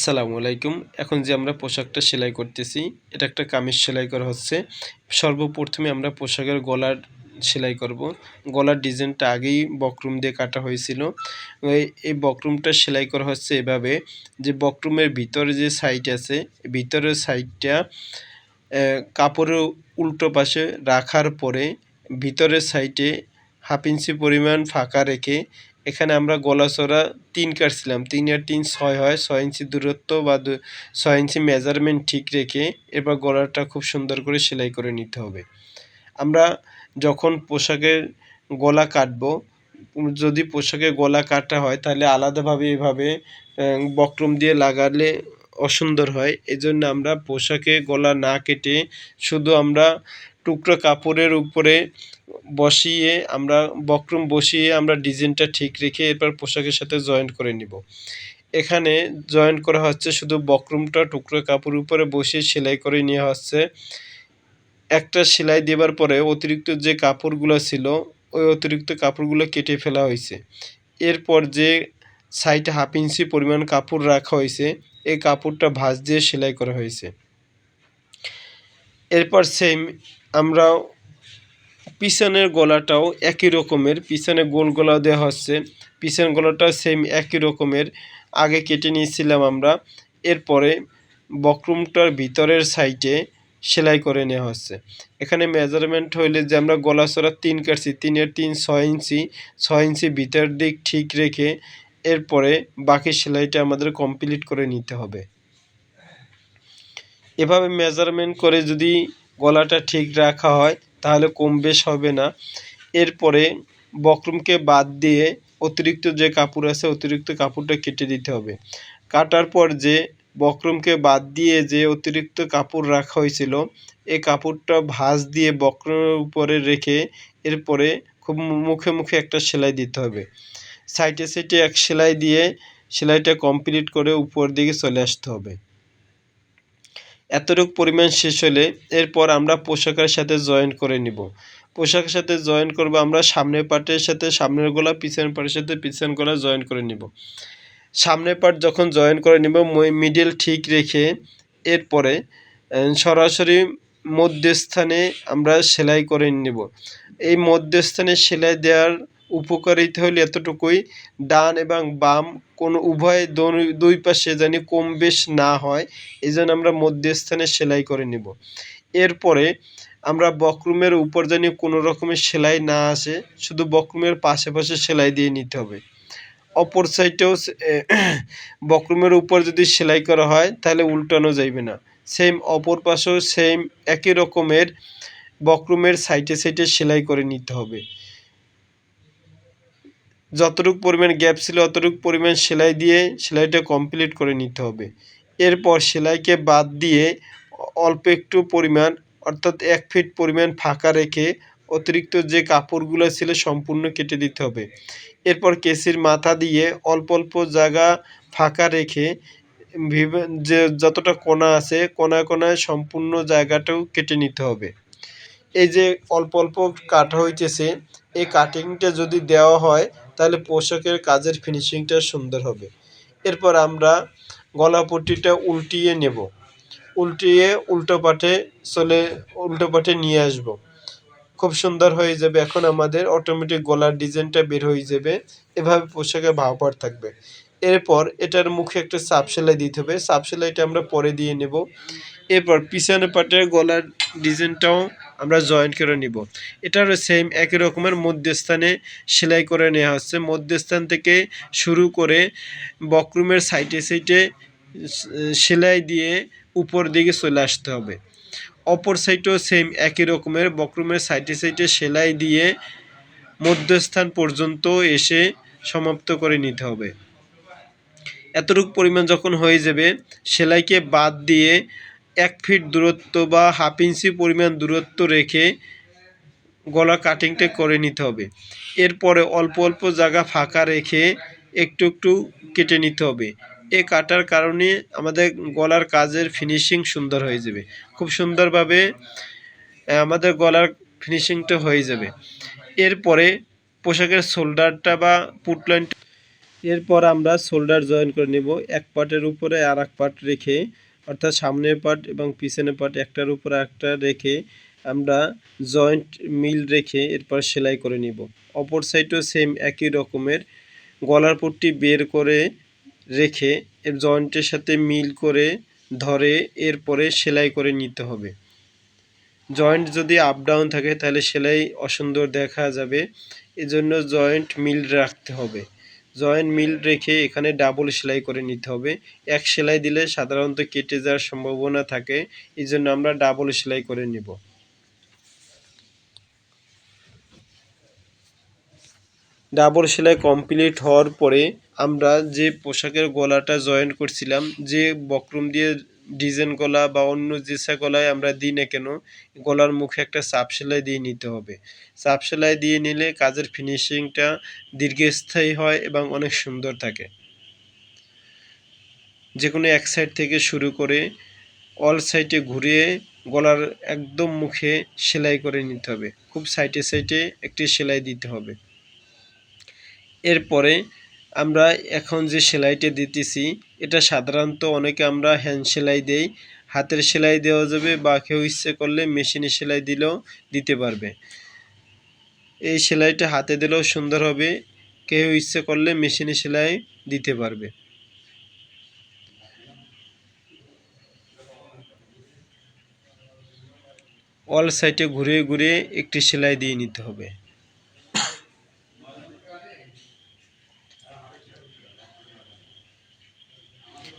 আসসালামু আলাইকুম। এখন যে আমরা পোশাকটা সেলাই করতেছি, এটা একটা কামিজ সেলাই করা হচ্ছে। সর্বপ্রথমে আমরা পোশাকের গলার সেলাই করব। গলার ডিজাইনটা আগেই বক্রম দিয়ে কাটা হয়েছিল। এই বক্রমটা সেলাই করা হচ্ছে এভাবে যে বক্রমের ভিতরে যে সাইড আছে, ভিতরের সাইডটা কাপড়ের উল্টো পাশে রাখার পরে ভিতরের সাইডে 1/2 ইঞ্চি পরিমাণ ফাঁকা রেখে এখানে আমরা গলা চড়া 3 কাটছিলাম। 3 আর 3 6 হয়। 6 ইঞ্চি দূরত্ব বা 6 ইঞ্চি মেজারমেন্ট ঠিক রেখে এরপর গলাটা খুব সুন্দর করে সেলাই করে নিতে হবে। আমরা যখন পোশাকের গলা কাটবো, যদি পোশাকের গলা কাটা হয় তাহলে আলাদাভাবে এভাবে বক্রম দিয়ে লাগালে অসুন্দর হয়। এজন্য আমরা পোশাকে গলা না কেটে শুধু আমরা টুকরো কাপড়ের উপরে বসিয়ে আমরা বক্রম বসিয়ে আমরা ডিজাইনটা ঠিক রেখে এরপর পোশাকের সাথে জয়েন্ট করে নিব। এখানে জয়েন্ট করা হচ্ছে শুধু বক্রমটা টুকরো কাপড়ের উপরে বসিয়ে সেলাই করে নেওয়া হচ্ছে। একটা সেলাই দেবার পরে অতিরিক্ত যে কাপড়গুলো ছিল ওই অতিরিক্ত কাপড়গুলো কেটে ফেলা হয়েছে। এরপর যে সাইডে 1/2 ইঞ্চি পরিমাণ কাপড় রাখা হয়েছে এই কাপড়টা ভাঁজ দিয়ে সেলাই করা হয়েছে। এরপর সেম আমরা পিছনের গলাটাও একই রকমের, পিছনে গোল গলা দেওয়া হচ্ছে। পিছনের গলাটাও সেম একই রকমের আগে কেটে নিয়েছিলাম আমরা। এরপরে বক্রমটার ভিতরের সাইডে সেলাই করে নেওয়া হচ্ছে। এখানে মেজারমেন্ট হইলে যে আমরা গলা চড়া 3 কাটছি, 3 এর 3 6 ইঞ্চি, 6 ইঞ্চি ভিতর দিক ঠিক রেখে এরপরে বাকি সেলাইটা আমাদের কমপ্লিট করে নিতে হবে। এভাবে মেজারমেন্ট করে যদি গলাটা ঠিক রাখা হয় তাহলে কম বেশ হবে না। এরপরে বক্রমকে বাদ দিয়ে অতিরিক্ত যে কাপড় আছে অতিরিক্ত কাপড়টা কেটে দিতে হবে। কাটার পর যে বক্রমকে বাদ দিয়ে যে অতিরিক্ত কাপড় রাখা হয়েছিল এই কাপড়টা ভাঁজ দিয়ে বক্রমের উপরে রেখে এরপরে খুব মুখে মুখে একটা সেলাই দিতে হবে। সাইডে সাইডে এক সেলাই দিয়ে সেলাইটা কমপ্লিট করে উপর দিকে চলে আসতে হবে। এতটুকু পরিমাণ শেষ হলে এরপর আমরা পোশাকের সাথে জয়েন করে নিব। পোশাকের সাথে জয়েন করব আমরা সামনের পার্টের সাথে সামনের গলা, পিছনের পার্টের সাথে পিছনের গলা জয়েন করে নিব। সামনের পার্ট যখন জয়েন করে নিব মিডল ঠিক রেখে এরপরে সরাসরি মধ্যস্থানে আমরা সেলাই করে নিব। এই মধ্যস্থানে সেলাই দেওয়ার উপকারিতা হলে এতটুকুই, ডান এবং বাম কোনো উভয় দুই পাশে যেন কম বেশ না হয় এজন্য আমরা মধ্যস্থানে সেলাই করে নিব। এরপরে আমরা বক্রমের উপর যেন কোনো রকমের সেলাই না আসে, শুধু বক্রমের পাশে পাশে সেলাই দিয়ে নিতে হবে। অপর সাইডেও বক্রমের উপর যদি সেলাই করা হয় তাহলে উল্টানো যাইবে না। সেম অপর পাশেও সেম একই রকমের বক্রমের সাইডে সাইডে সেলাই করে নিতে হবে। যতটুকু পরিমাণ গ্যাপ ছিল অতটুকু পরিমাণ সেলাই দিয়ে সেলাইটা কমপ্লিট করে নিতে হবে। এরপর সেলাইকে বাদ দিয়ে অল্প একটু পরিমাণ অর্থাৎ 1 ফিট পরিমাণ ফাঁকা রেখে অতিরিক্ত যে কাপড়গুলো ছিল সম্পূর্ণ কেটে দিতে হবে। এরপর কেসির মাথা দিয়ে অল্প অল্প জায়গা ফাঁকা রেখে যে যতটা কোণা আছে কোণায় কোণায় সম্পূর্ণ জায়গাটাও কেটে নিতে হবে। এই যে অল্প অল্প কাটা হইতেছে এই কাটিংটা যদি দেওয়া হয় তাহলে পোশাকের কাজের ফিনিশিংটা সুন্দর হবে। এরপর আমরা গলাপট্টিটা উল্টিয়ে নেব, উল্টিয়ে উল্টো পাটে নিয়ে আসব। খুব সুন্দর হয়ে যাবে। এখন আমাদের অটোমেটিক গলার ডিজাইনটা বের হয়ে যাবে। এভাবে পোশাকে ভাঁপার থাকবে। এরপর এটার মুখে একটা চাপ সেলাই দিতে হবে। চাপ সেলাইটা আমরা পরে দিয়ে নেব। এরপর পিছনের পাটের গলার ডিজাইনটাও আমরা জয়েন করে নিব। এটারও সেম একই রকমের মধ্যস্থানে সেলাই করে নেওয়া হচ্ছে। মধ্যস্থান থেকে শুরু করে বক্রমের সাইডে সাইডে সেলাই দিয়ে উপর দিকে চলে আসতে হবে। অপর সাইডেও সেম একই রকমের বক্রমের সাইডে সাইডে সেলাই দিয়ে মধ্যস্থান পর্যন্ত এসে সমাপ্ত করে নিতে হবে। এতটুকু পরিমাণ যখন হয়ে যাবে সেলাইকে বাদ দিয়ে 1 ফিট দূরত্ব বা 1/2 ইঞ্চি পরিমাণ দূরত্ব রেখে গলা কাটিংটা করে নিতে হবে। এরপরে অল্প অল্প জায়গা ফাঁকা রেখে একটু একটু কেটে নিতে হবে। এ কাটার কারণে আমাদের গলার কাজের ফিনিশিং সুন্দর হয়ে যাবে। খুব সুন্দরভাবে আমাদের গলার ফিনিশিংটা হয়ে যাবে। এরপরে পোশাকের শোল্ডারটা বা পুটলাইনটা এরপর আমরা শোল্ডার জয়েন করে নেব। এক পার্টের উপরে আর এক পার্ট রেখে, অর্থাৎ সামনের পার্ট এবং পিছনের পার্ট একটার উপর একটা রেখে আমরা জয়েন্ট মিল রেখে এরপর সেলাই করে নিব। অপর সাইডও সেম একই রকমের গলার পট্টি বের করে রেখে এর জয়েন্টের সাথে মিল করে ধরে এরপরে সেলাই করে নিতে হবে। জয়েন্ট যদি আপ ডাউন থাকে তাহলে সেলাই অসুন্দর দেখা যাবে, এজন্য জয়েন্ট মিল রাখতে হবে। জয়েন্ট মিল রেখে এখানে ডাবল সেলাই করে নিতে হবে। এক সেলাই দিলে সাধারণত কেটে যাওয়ার সম্ভাবনা থাকে, এই জন্য আমরা ডাবল সেলাই করে নেব। ডাবল সেলাই কমপ্লিট হওয়ার পরে আমরা যে পোশাকের গলাটা জয়েন্ট করছিলাম, যে বক্রম দিয়ে ডিজাইন গলা বা অন্য যেসা গলায় আমরা দিই না কেন, গলার মুখে একটা চাপ সেলাই দিয়ে নিতে হবে। চাপ সেলাই দিয়ে নিলে কাজের ফিনিশিংটা দীর্ঘস্থায়ী হয় এবং অনেক সুন্দর থাকে। যে কোনো এক সাইড থেকে শুরু করে অল সাইডে ঘুরিয়ে গলার একদম মুখে সেলাই করে নিতে হবে। খুব সাইডে সাইডে একটি সেলাই দিতে হবে। এরপরে আমরা এখন যে সেলাইটা দিতেছি এটা সাধারণত অনেকে আমরা হ্যান্ড সেলাই দেই, হাতের সেলাই দেওয়া যাবে বা কেউ ইচ্ছে করলে মেশিনে সেলাই দিলেও দিতে পারবে। এই সেলাইটা হাতে দিলেও সুন্দর হবে, কেউ ইচ্ছে করলে মেশিনে সেলাই দিতে পারবে। অল সাইডে ঘুরিয়ে ঘুরিয়ে একটি সেলাই দিয়ে নিতে হবে।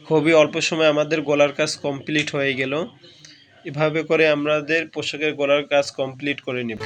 খুবই অল্প সময়ে আমাদের গলার কাজ কমপ্লিট হয়ে গেল। এভাবে করে আমাদের পোশাকের গলার কাজ কমপ্লিট করে নেব।